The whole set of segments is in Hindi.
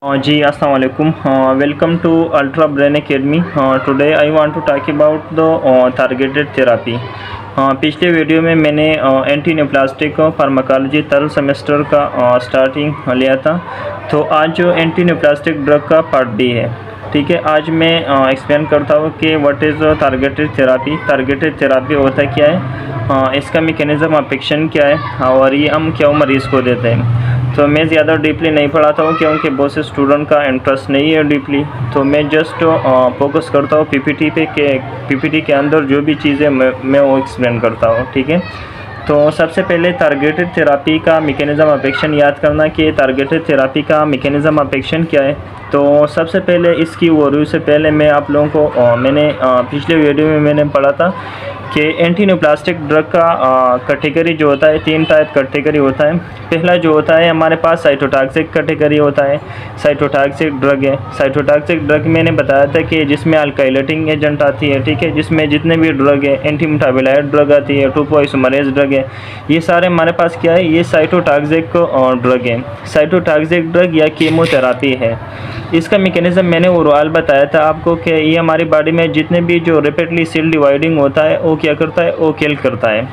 जी अस्सलाम वालेकुम। Welcome to Ultra Brain Academy. Today I want to talk about the targeted therapy. पिछले वीडियो में मैंने anti neoplastic pharmacology third semester का स्टार्टिंग लिया था। तो आज जो एंटी न्यूप्लास्टिक ड्रग का पार्ट बी है, ठीक है। आज मैं एक्सप्लेन करता हूँ कि what is targeted therapy. Targeted therapy होता क्या है, इसका मैकेनिज़्म ऑफ एक्शन क्या है और ये हम क्यों मरीज़ को देते हैं। तो मैं ज़्यादा डीपली नहीं पढ़ाता हूँ क्योंकि बहुत से स्टूडेंट का इंटरेस्ट नहीं है डीपली। तो मैं जस्ट फोकस करता हूँ पीपीटी पे के पीपीटी के अंदर जो भी चीज़ें मैं वो एक्सप्लेन करता हूँ, ठीक है। तो सबसे पहले टारगेटेड थेरापी का मैकेनिज़्म ऑफ एक्शन याद करना कि टारगेटेड थेरापी का मैकेनिज़्म ऑफ एक्शन क्या है। तो सबसे पहले इसकी ओवरव्यू से पहले मैं आप लोगों को मैंने पिछले वीडियो में मैंने पढ़ा था कि एंटी न्यूप्लास्टिक ड्रग का कैटेगरी जो होता है, तीन टाइप कैटेगरी होता है। पहला जो होता है हमारे पास साइटोटॉक्सिक कैटेगरी होता है। साइटोटॉक्सिक ड्रग है। साइटोटॉक्सिक ड्रग मैंने बताया था कि जिसमें अल्काइलेटिंग एजेंट आती है, ठीक है, जिसमें जितने भी ड्रग है, एंटी मेटाबोलाइट ड्रग आती है, 2' ड्रग है, ये सारे हमारे पास क्या है, ये साइटोटॉक्सिक ड्रग है। साइटोटॉक्सिक ड्रग या कीमोथेरापी है। इसका मैकेनिज़्म मैंने ओवरऑल बताया था आपको कि ये हमारी बॉडी में जितने भी जो रैपिडली सेल डिवाइडिंग होता है वो क्या करता है, वो किल करता है।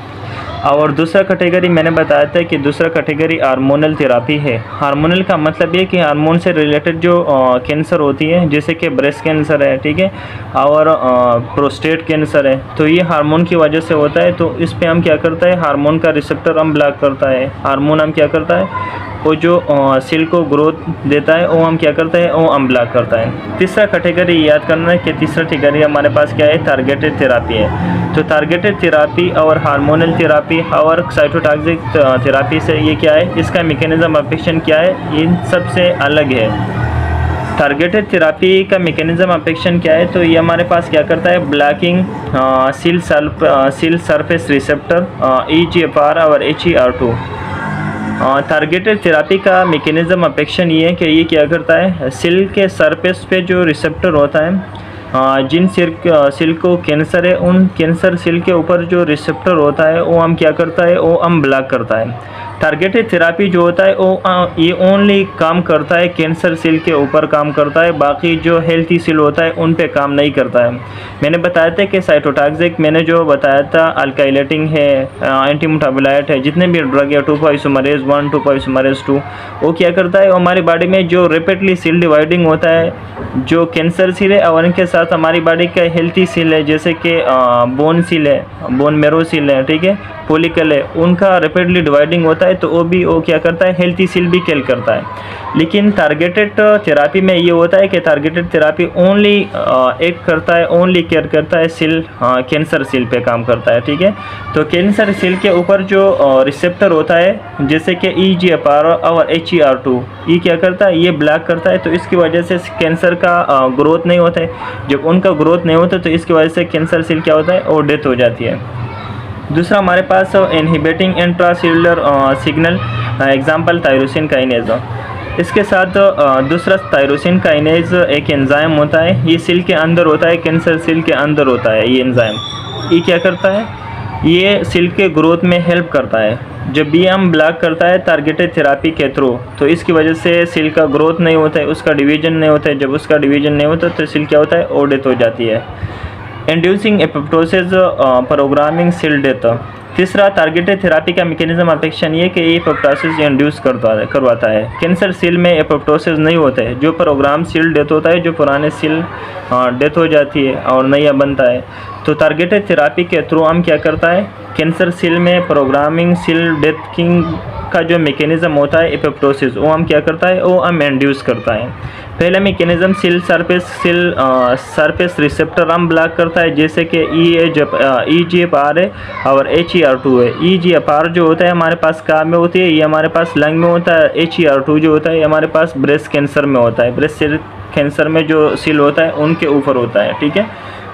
और दूसरा कैटेगरी मैंने बताया था कि दूसरा कैटेगरी हार्मोनल थेरापी है। हार्मोनल का मतलब ये कि हार्मोन से रिलेटेड जो कैंसर होती है, जैसे कि ब्रेस्ट कैंसर है, ठीक है, और प्रोस्टेट कैंसर है, तो ये हार्मोन की वजह से होता है। तो इस पे हम क्या करता है, हार्मोन का रिसेप्टर हम ब्लॉक करता है। हार्मोन हम क्या करता है, वो जो सेल को ग्रोथ देता है वो हम क्या करता है, वो हम ब्लॉक करता है। तीसरा कैटेगरी याद करना है कि तीसरा कैटेगरी हमारे पास क्या है, टारगेटेड थेरापी है। तो टारगेटेड थेरापी और हार्मोनल थेरापी और साइटोटॉक्सिक थेरापी से ये क्या है, इसका मैकेनिज़्म ऑफ एक्शन क्या है, इन सब से अलग है। टारगेटेड थेरापी का मैकेनिज़्म ऑफ एक्शन क्या है, तो ये हमारे पास क्या करता है, blocking cell surface receptor EGFR और HER2। टारगेटेड थेरापी का मैकेनिज़्म ऑफ एक्शन ये है कि ये क्या करता है, सेल के सरफेस पे जो रिसेप्टर होता है, जिन सेल को कैंसर है, उन कैंसर सेल के ऊपर जो रिसेप्टर होता है वो हम क्या करता है, वो हम ब्लॉक करता है। टारगेटेड थेरापी जो होता है वो ये ओनली काम करता है कैंसर सेल के ऊपर काम करता है, बाकी जो हेल्थी सेल होता है उन पे काम नहीं करता है। मैंने बताया था कि साइटोटॉक्सिक मैंने जो बताया था, अल्काइलेटिंग है, एंटी मेटाबोलाइट है, जितने भी ड्रग है, 2'1, 2'2, वो क्या करता है, हमारी बॉडी में जो रैपिडली सेल डिवाइडिंग होता है, जो कैंसर सेल है और इनके साथ हमारी बॉडी का हेल्थी सेल है, जैसे कि बोन सेल है, बोन मेरो सेल है, ठीक है, फॉलिकल है, उनका रैपिडली डिवाइडिंग होता है, तो वो क्या करता है, हेल्थी सेल भी किल करता है। लेकिन टारगेटेड थेरापी में ये होता है कि टारगेटेड थेरापी ओनली एक करता है, ओनली केयर करता है सेल, कैंसर सेल पे काम करता है, ठीक है। तो कैंसर सेल के ऊपर जो रिसेप्टर होता है, जैसे कि EGFR और HER2, ये क्या करता है, ये ब्लॉक करता है। तो इसकी वजह से कैंसर का ग्रोथ नहीं होता है। जब उनका ग्रोथ नहीं होता तो इसकी वजह से कैंसर सेल क्या होता है, वो डेथ हो जाती है। दूसरा हमारे पास inhibiting intracellular signal, example tyrosine kinase. इसके साथ दूसरा टायरोसिन काइनेज एक एंजाइम होता है, ये सेल के अंदर होता है, कैंसर सेल के अंदर होता है ये एंजाइम। ये क्या करता है, ये सेल के ग्रोथ में हेल्प करता है। जब भी हम ब्लॉक करता है टारगेटेड थेरापी के थ्रू, तो इसकी वजह से सेल का ग्रोथ नहीं होता है, उसका डिवीजन नहीं होता है। जब उसका डिवीजन नहीं होता तो सेल क्या होता है, वो डेथ हो जाती है। Inducing apoptosis programming cell death. तीसरा टारगेटेड थेरापी का मैकेनिज्म ऑफ एक्शन ये कि एपोप्टोसिस इंड्यूस करवाता है। कैंसर सेल में एपोप्टोसिस नहीं होता है, जो प्रोग्राम सेल डेथ होता है, जो पुराने सेल डेथ हो जाती है और नया बनता है। तो टारगेटेड थेरापी के थ्रू हम क्या करता है, कैंसर सेल में प्रोग्रामिंग सेल डेथ किंग का जो मैकेनिज़्म होता है एपोप्टोसिस, वो हम क्या करता है, वो हम इंड्यूस करता है। पहला मैकेनिज़्म सेल सरफेस रिसेप्टर हम ब्लॉक करता है, जैसे कि EGFR है और HER2 है। EGFR जो होता है हमारे पास काम में होती है, ये हमारे पास लंग में होता है। HER2 जो होता है हमारे पास ब्रेस्ट कैंसर में होता है, ब्रेस्ट कैंसर में जो सेल होता है उनके ऊपर होता है, ठीक है।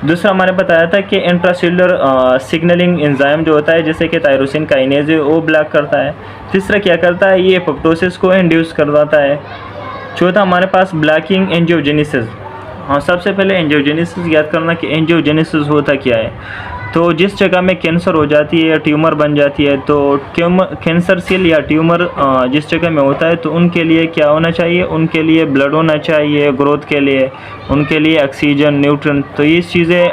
दूसरा मैंने बताया था कि इंट्रासेलुलर सिग्नलिंग एंजाइम जो होता है, जैसे कि टायरोसिन काइनेज, वो ब्लॉक करता है। तीसरा क्या करता है, ये एपोप्टोसिस को इंड्यूस करवाता है। चौथा हमारे पास ब्लॉकिंग एंजियोजेनेसिस। हाँ, सबसे पहले एंजियोजेनेसिस याद करना कि एंजियोजेनेसिस होता क्या है। तो जिस जगह में कैंसर हो जाती है या ट्यूमर बन जाती है, तो कैंसर सेल या ट्यूमर जिस जगह में होता है तो उनके लिए क्या होना चाहिए, उनके लिए ब्लड होना चाहिए ग्रोथ के लिए, उनके लिए ऑक्सीजन, न्यूट्रिएंट। तो ये चीज़ें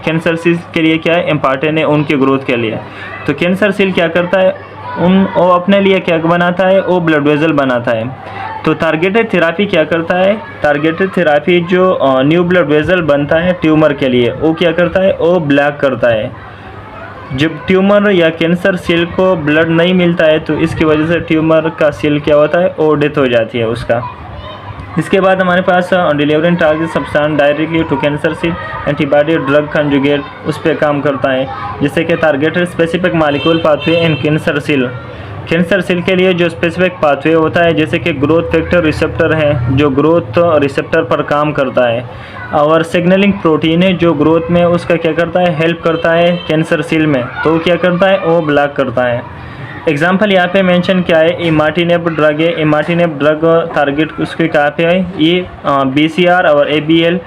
कैंसर सेल के लिए क्या है, इम्पॉर्टेंट है उनके ग्रोथ के लिए। तो कैंसर सेल क्या करता है, वो अपने लिए क्या बनाता है, वो ब्लड वेजल बनाता है। तो टारगेटेड थेरापी क्या करता है, टारगेटेड थेरापी जो न्यू ब्लड वेजल बनता है ट्यूमर के लिए, वो क्या करता है, वो ब्लॉक करता है। जब ट्यूमर या कैंसर सेल को ब्लड नहीं मिलता है तो इसकी वजह से ट्यूमर का सेल क्या होता है, वो डेथ हो जाती है उसका। इसके बाद हमारे पास delivering target substance directly to cancer cell, antibody drug conjugate उस पर काम करता है, जिससे कि targeted specific molecule pathway in cancer cell. Cancer cell के लिए जो स्पेसिफिक पाथवे होता है, जैसे कि ग्रोथ फैक्टर रिसेप्टर है जो ग्रोथ रिसेप्टर पर काम करता है, और सिग्नलिंग प्रोटीन है जो ग्रोथ में उसका क्या करता है, हेल्प करता है कैंसर सेल में, तो क्या करता है, वो ब्लॉक करता है। एग्जाम्पल यहाँ पे मेंशन क्या है, इमाटिनेब ड्रग है। इमाटिनेब ड्रग टारगेट उसके कहाँ पे है, ये BCR और ABL,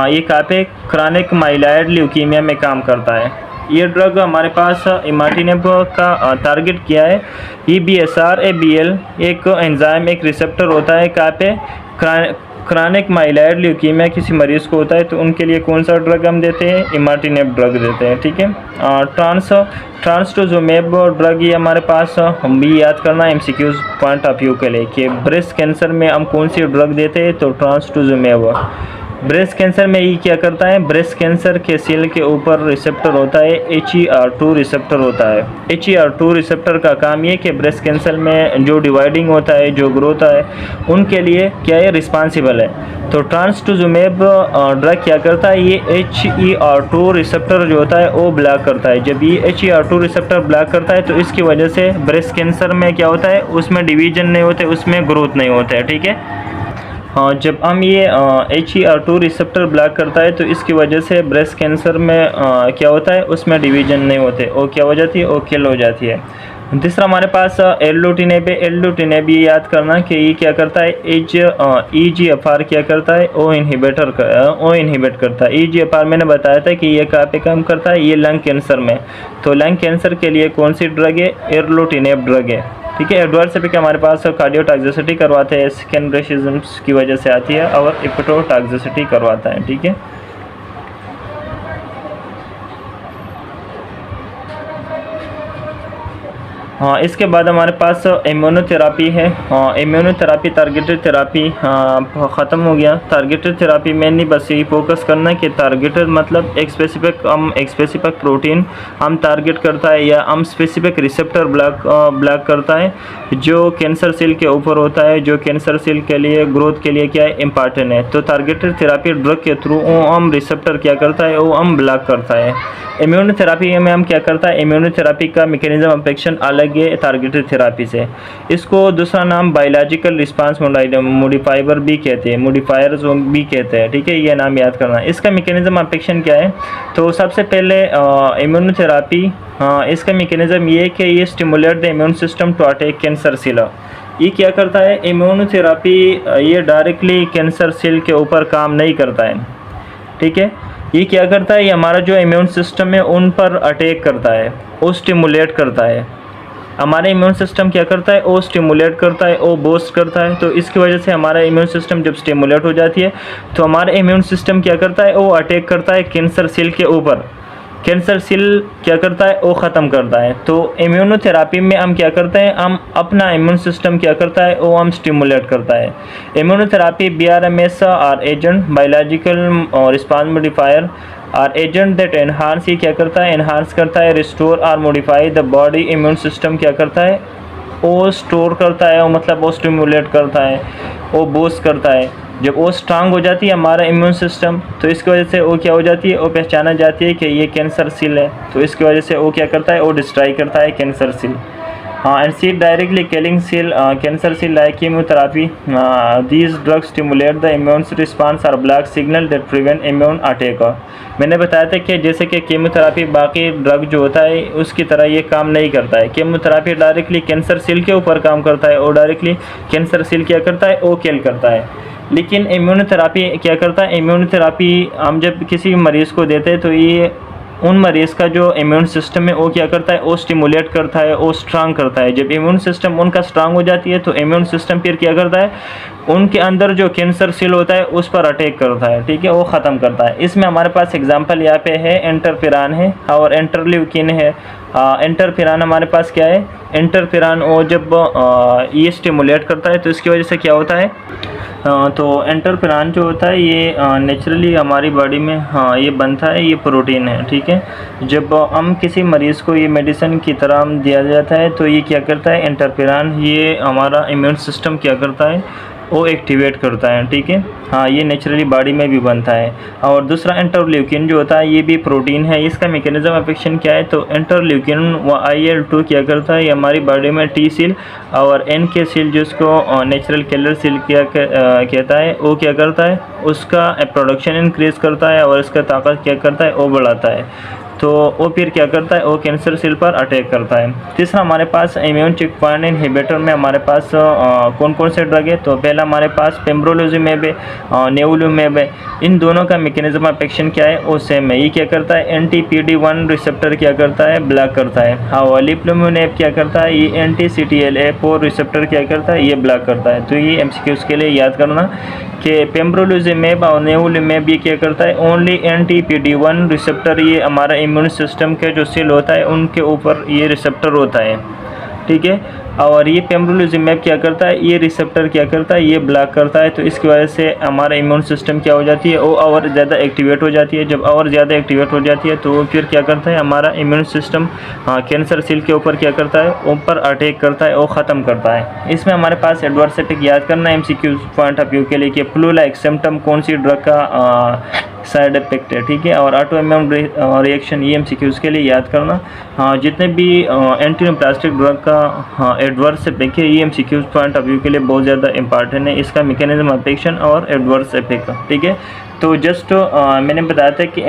ये कहाँ पे, क्रॉनिक माइलॉइड ल्यूकीमिया में काम करता है। ये ड्रग हमारे पास इमाटिनेब का टारगेट किया है। EBSR ABL एक एंजाइम, एक रिसेप्टर होता है कहाँ पे, क्रॉनिक माइलॉइड ल्यूकीमिया किसी मरीज़ को होता है तो उनके लिए कौन सा ड्रग हम देते हैं, इमाटिनेब ड्रग देते हैं। ठीक है, ट्रांसटोजोमेब ड्रग ये हमारे पास हम भी याद करना MCQs पॉइंट ऑफ व्यू के लिए कि ब्रेस्ट कैंसर में हम कौन सी ड्रग देते हैं, तो ट्रांसटोजोमेब। ब्रेस्ट कैंसर में ये क्या करता है, ब्रेस्ट कैंसर के सेल के ऊपर रिसेप्टर होता है, HER2 रिसेप्टर होता है। HER2 रिसेप्टर का काम ये कि ब्रेस्ट कैंसर में जो डिवाइडिंग होता है, जो ग्रोथ है, उनके लिए क्या है, रिस्पॉन्सिबल है। तो ट्रांसटोजोमेब ड्रग क्या करता है, ये HER2 रिसेप्टर जो होता है वो ब्लॉक करता है। जब ये HER2 रिसेप्टर ब्लॉक करता है तो इसकी वजह से ब्रेस्ट कैंसर में क्या होता है, उसमें डिवीजन नहीं होते, उसमें ग्रोथ नहीं होता है। ठीक है, जब हम ये HER2 रिसेप्टर ब्लॉक करता है तो इसकी वजह से ब्रेस्ट कैंसर में क्या होता है, उसमें डिवीजन नहीं होते, वो क्या हो जाती है, वो किल हो जाती है। तीसरा हमारे पास एल्डोटिनेब है। एल्डोटिनेब ये याद करना कि ये क्या करता है, EGFR क्या करता है, ओ इनहिबिट करता है। EGFR मैंने बताया था कि ये कहाँ पे काम करता है, ये लंग कैंसर में। तो लंग कैंसर के लिए कौन सी ड्रग है, एल्डोटिनेब ड्रग है। ठीक है, एडवर्स इफेक्ट हमारे पास कार्डियोटॉक्सिसिटी करवाते हैं, स्किन रेशिज्म्स की वजह से आती है, और हिपेटोटॉक्सिसिटी करवाता है। ठीक है, हाँ, इसके बाद हमारे पास इम्यूनोथेरापी है। इम्यूनोथेरापी टारगेटेड थेरापी ख़त्म हो गया। टारगेटेड थेरापी मेनली बस यही फोकस करना है कि टारगेटेड मतलब एक स्पेसिफिक प्रोटीन हम टारगेट करता है या हम स्पेसिफिक रिसेप्टर ब्लॉक करता है जो कैंसर सेल के ऊपर होता है, जो कैंसर सेल के लिए ग्रोथ के लिए क्या है, इम्पॉर्टेंट है। तो टारगेटेड थेरापी ड्रग के थ्रू वो हम रिसेप्टर क्या करता है, वो हम ब्लॉक करता है। इम्यूनोथेरापी में हम क्या करता है, इम्यूनोथेरापी का मैकेनिज्म ऑफ एक्शन अलग है टारगेटेड थेरापी से। इसको दूसरा नाम बायोलॉजिकल रिस्पांस मॉडिफायर भी कहते हैं, मॉडिफायर्स भी कहते हैं। ठीक है, ये नाम याद करना। इसका मैकेनिज्म ऑफ एक्शन क्या है, तो सबसे पहले इम्यूनोथेरापी इसका मैकेनिज्म ये है कि ये stimulate the immune system to attack cancer cell. ये क्या करता है, इम्यूनोथेरापी ये डायरेक्टली कैंसर सेल के ऊपर काम नहीं करता है। ठीक है, ये क्या करता है, ये हमारा जो इम्यून सिस्टम है उन पर अटैक करता है, वो स्टिमुलेट करता है। हमारा इम्यून सिस्टम क्या करता है, वो स्टिमुलेट करता है, वो बूस्ट करता है। तो इसकी वजह से हमारा इम्यून सिस्टम जब स्टिमुलेट हो जाती है तो हमारा इम्यून सिस्टम क्या करता है, वो अटैक करता है कैंसर सेल के ऊपर। कैंसर सेल क्या करता है, वो ख़त्म करता है। तो इम्यूनोथेरापी में हम क्या करते हैं, हम अपना इम्यून सिस्टम क्या करता है, वो हम स्टिमुलेट करता है। इम्यूनोथेरापी BRMS और एजेंट बायोलॉजिकल रिस्पांस मॉडिफायर और एजेंट दैट एनहांस, ये क्या करता है, एनहांस करता है, रिस्टोर और modify the body immune system क्या करता है, वो स्टोर करता है, वो मतलब वो स्टिमुलेट करता है, वो बूस्ट करता है। जब वो स्ट्रांग हो जाती है हमारा इम्यून सिस्टम तो इसकी वजह से वो क्या हो जाती है, वो पहचाना जाती है कि ये कैंसर सेल है। तो इसकी वजह से वो क्या करता है, वो डिस्ट्रॉय करता है cancer cell. and seed directly killing cell cancer cell like chemotherapy. These drugs stimulate the immune response or block signal that prevent immune attack. मैंने बताया था कि जैसे कि केमोथेरापी बाकी ड्रग जो होता है उसकी तरह ये काम नहीं करता है। केमोथेरापी डायरेक्टली कैंसर सेल के ऊपर काम करता है और डायरेक्टली कैंसर सेल क्या करता है, वो किल करता है। लेकिन इम्यूनोथेरापी क्या करता है, इम्यूनोथेरापी हम जब किसी मरीज़ को देते हैं तो ये उन मरीज़ का जो इम्यून सिस्टम है वो क्या करता है, वो स्टिमुलेट करता है, वो स्ट्रांग करता है। जब इम्यून सिस्टम उनका स्ट्रांग हो जाती है तो इम्यून सिस्टम फिर क्या करता है, उनके अंदर जो कैंसर सेल होता है उस पर अटैक करता है, ठीक है, वो ख़त्म करता है। इसमें हमारे पास एग्जांपल यहाँ पे है इंटरफेरॉन है और इंटरल्यूकिन है। इंटरफेरॉन हमारे पास क्या है, इंटरफेरॉन वो जब ये स्टिमुलेट करता है तो इसकी वजह से क्या होता है, तो इंटरफेरॉन जो होता है ये नेचुरली हमारी बॉडी में ये बनता है, ये प्रोटीन है, ठीक है। जब हम किसी मरीज़ को ये मेडिसिन की तरह हम दिया जाता है तो ये क्या करता है, इंटरफेरॉन ये हमारा इम्यून सिस्टम क्या करता है, वो एक्टिवेट करता है, ठीक है। हाँ, ये नेचुरली बॉडी में भी बनता है। और दूसरा इंटरल्यूकिन जो होता है ये भी प्रोटीन है। इसका मैकेनिज्म ऑफ एक्शन क्या है, तो इंटरल्यूकिन व IL-2 क्या करता है, ये हमारी बॉडी में टी सेल और NK सेल जिसको नेचुरल किलर सेल क्या कहता है, वो क्या करता है, उसका प्रोडक्शन इंक्रीज़ करता है और इसका ताकत क्या करता है, वो बढ़ाता है। तो वो फिर क्या करता है, वो कैंसर सेल पर अटैक करता है। तीसरा हमारे पास इम्यून चेकपॉइंट इनहिबिटर में हमारे पास कौन कौन से ड्रग है, तो पहला हमारे पास पेम्ब्रोलिजुमेब है, नेवुलुमेब है। इन दोनों का मैकेनिज्म ऑफ एक्शन क्या है, वो सेम है। ये क्या करता है, anti-PD-1 रिसेप्टर क्या करता है, ब्लॉक करता है। हाँ, लिप्लोमुनेब क्या करता है, ये anti-CTLA-4 रिसेप्टर क्या करता है, ये ब्लॉक करता है। तो ये MCQs के लिए याद करना कि पेम्ब्रोलिजुमेब और नेवुलुमेब ये क्या करता है, ओनली anti-PD-1 रिसेप्टर, ये हमारा इम्यून सिस्टम के जो सेल होता है उनके ऊपर ये रिसेप्टर होता है, ठीक है। और ये पेम्ब्रोलिजुमेब क्या करता है, ये रिसेप्टर क्या करता है, ये ब्लॉक करता है। तो इसकी वजह से हमारा इम्यून सिस्टम क्या हो जाती है, वो और ज़्यादा एक्टिवेट हो जाती है। जब और ज़्यादा एक्टिवेट हो जाती है तो वो फिर क्या करता है, हमारा इम्यून सिस्टम कैंसर सेल के ऊपर क्या करता है, ऊपर अटैक करता है, वो ख़त्म करता है। इसमें हमारे पास एडवर्स इफेक्ट याद करना है MCQ पॉइंट ऑफ व्यू के लिए कि फ्लू लाइक सिम्टम कौन सी ड्रग का साइड इफेक्ट है, ठीक है। और ऑटो इम्यून रिएक्शन, ये MCQs के लिए याद करना। हाँ, जितने भी एंटीप्लास्टिक ड्रग का एडवर्स इफेक्ट है, ये MCQs पॉइंट ऑफ व्यू के लिए बहुत ज़्यादा इंपॉर्टेंट है, इसका मैकेनिज्म ऑफ एक्शन और एडवर्स इफेक्ट, ठीक है। तो जस्ट मैंने बताया था कि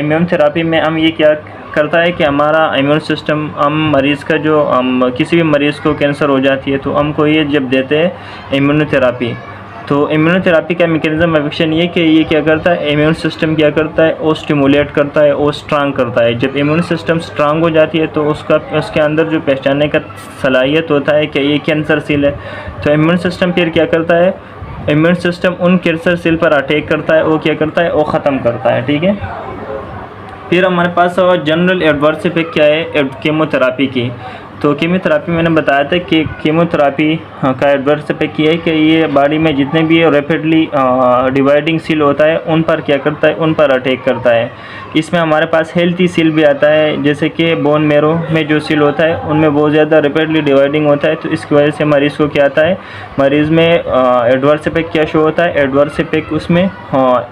इम्यून थेरापी में हम ये क्या करता है कि हमारा इम्यून सिस्टम, हम मरीज़ का जो किसी भी मरीज़ को कैंसर हो जाती है तो हमको ये जब देते हैं इम्यूनोथेरापी, तो इम्यूनोथेरापी का मैकेनिज्म ऑफ एक्शन ये कि ये क्या करता है, इम्यून सिस्टम क्या करता है, वो स्टिमुलेट करता है, वो स्ट्रांग करता है। जब इम्यून सिस्टम स्ट्रांग हो जाती है तो उसके अंदर जो पहचानने का सलाहियत होता है कि ये कैंसर सेल है, तो इम्यून सिस्टम फिर क्या करता है, इम्यून सिस्टम उन कैंसर सेल पर अटैक करता है, वो क्या करता है, वो ख़त्म करता है, ठीक है। फिर हमारे पास जनरल एडवर्स इफेक्ट क्या है कीमोथेरापी की, तो कीमोथेरापी मैंने बताया था कि कीमोथेरापी का एडवर्स इफेक्ट ये है कि ये बॉडी में जितने भी रैपिडली डिवाइडिंग सेल होता है उन पर क्या करता है, उन पर अटैक करता है। इसमें हमारे पास हेल्थी सेल भी आता है, जैसे कि बोन मेरो में जो सेल होता है उनमें बहुत ज़्यादा रैपिडली डिवाइडिंग होता है, तो इसकी वजह से मरीज़ को क्या आता है, मरीज़ में एडवर्स इफेक्ट क्या शो होता है, एडवर्स इफेक्ट उसमें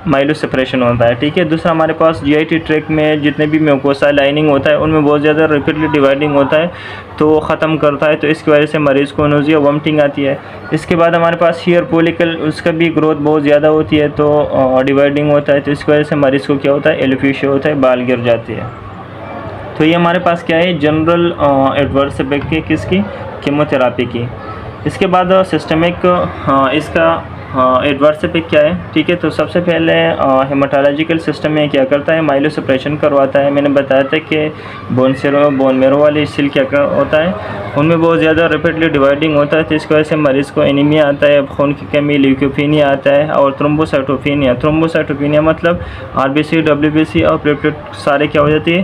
माइलोसेपरेशन होता है, ठीक है। दूसरा हमारे पास GIT ट्रैक्ट में जितने भी म्यूकोसा लाइनिंग होता है उनमें बहुत ज़्यादा रैपिडली डिवाइडिंग होता है, तो वो ख़त्म करता है, तो इसकी वजह से मरीज़ को नोज़िया वॉमिटिंग आती है। इसके बाद हमारे पास हेयर फॉलिकल, उसका भी ग्रोथ बहुत ज़्यादा होती है, तो डिवाइडिंग होता है, तो इसकी वजह से मरीज़ को क्या होता है, एलोपेशिया होता है, बाल गिर जाती है। तो ये हमारे पास क्या है, जनरल एडवर्स इफेक्ट की, किसकी, कीमोथेरापी की। इसके बाद सिस्टमिक इसका एडवर्स इफेक्ट क्या है, ठीक है। तो सबसे पहले हेमाटोलॉजिकल सिस्टम में क्या करता है, माइलोसप्रेशन करवाता है। मैंने बताया था कि बोन मेरो वाले सेल क्या होता है, उनमें बहुत ज़्यादा रैपिडली डिवाइडिंग होता है, तो इसकी वजह से मरीज़ को एनीमिया आता है, खून की कमी, ल्यूकोपीनिया आता है, और थ्रोम्बोसाइटोपिनिया। थ्रोम्बोसाइटोपिनिया मतलब RBC WBC और प्लेटलेट सारे क्या हो जाती है,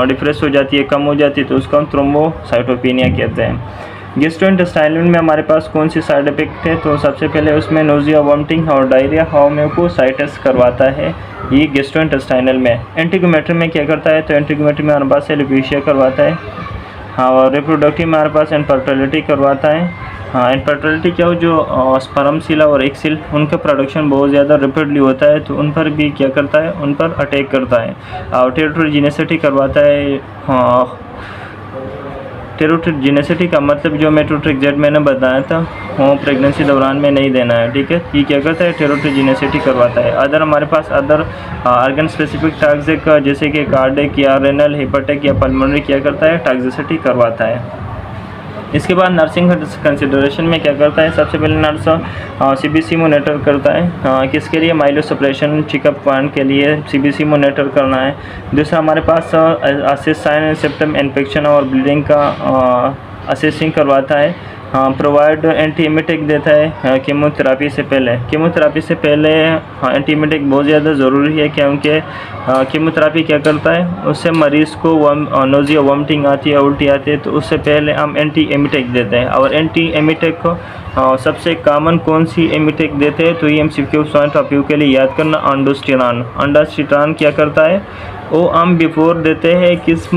डिप्रेस हो जाती है, कम हो जाती है, तो उसको हम थ्रोम्बोसाइटोपिनिया कहते हैं। गैस्ट्रोइंटेस्टाइनल में हमारे पास कौन सी साइड इफेक्ट है, तो सबसे पहले उसमें नोज़िया, वॉमिटिंग और डायरिया, होम्योकोसाइटिस करवाता है, ये गैस्ट्रोइंटेस्टाइनल में। एंटीगोमेट्री में क्या करता है, तो एंटीगोमेट्री में हमारे पास एलोपेशिया करवाता है। हाँ, और रिप्रोडक्टिव में हमारे पास इनफर्टिलिटी करवाता है। हाँ, इनफर्टिलिटी क्या हो, जो स्पर्म सेल और एग सेल, उनका प्रोडक्शन बहुत ज़्यादा रैपिडली होता है, तो उन पर भी क्या करता है, उन पर अटैक करता है। और टेरोटोजेनिसिटी करवाता है। हाँ, टेरोटोजेनिसिटी का मतलब जो मेट्रोट्रेक्सेट मैंने बताया था, वो प्रेगनेंसी दौरान में नहीं देना है, ठीक है। ये क्या करता है, टेरोटोजेनिसिटी करवाता है। अदर हमारे पास अदर ऑर्गन स्पेसिफिक टॉक्सिक, जैसे कि कार्डिक या रेनल, हेपेटिक या पल्मोनरी क्या करता है, टॉक्सिसिटी करवाता है। इसके बाद नर्सिंग कंसिडरेशन में क्या करता है, सबसे पहले नर्स CBC मॉनिटर करता है, किसके लिए, माइलोसप्रेशन चेकअप पॉइंट के लिए CBC मॉनिटर करना है। दूसरा हमारे पास assist sign and symptom infection और ब्लीडिंग का असेसिंग करवाता है, प्रोवाइड एंटीएमेटिक देता है कीमोथेरापी से पहले। कीमोथेरापी से पहले एंटीएमेटिक बहुत ज़्यादा ज़रूरी है, क्योंकि कीमोथेरापी क्या करता है, उससे मरीज़ को नोज़िया वॉमिटिंग आती है, उल्टी आती है, तो उससे पहले हम एंटीएमेटिक देते हैं। और एंटीएमेटिक को सबसे कॉमन कौन सी एमेटिक देते हैं, तो ये MCQ पॉइंट ऑफ व्यू के लिए याद करना, अंडोस्टिरान क्या करता है, वो हम बिफोर देते हैं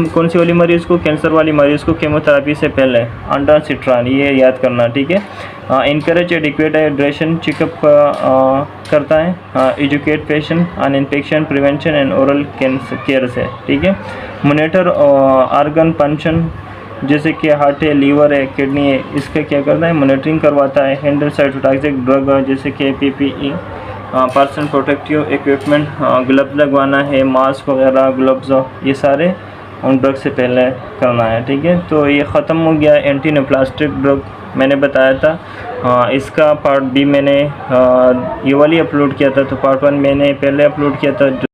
कौन सी वाली मरीज़ को, कैंसर वाली मरीज़ को कीमोथेरापी से पहले अंडोस्टिरान, ये याद करना, ठीक है। इनकरेज एडिक्वेट हाइड्रेशन चेकअप करता है, educate patient on infection prevention and oral care से, ठीक है। मॉनिटर ऑर्गन फंक्शन जैसे कि हार्ट है, लीवर है, किडनी है, इसका क्या करता है, मॉनिटरिंग करवाता है। हैंडल साइटोटॉक्सिक ड्रग जैसे कि PPE, personal protective equipment, gloves लगवाना है, मास्क वगैरह, ग्लव्स, ये सारे उन ड्रग से पहले करना है, ठीक है। तो ये ख़त्म हो गया एंटी न्यूप्लास्टिक ड्रग मैंने बताया था। इसका पार्ट B मैंने ये वाली अपलोड किया था, तो पार्ट 1 मैंने पहले अपलोड किया था।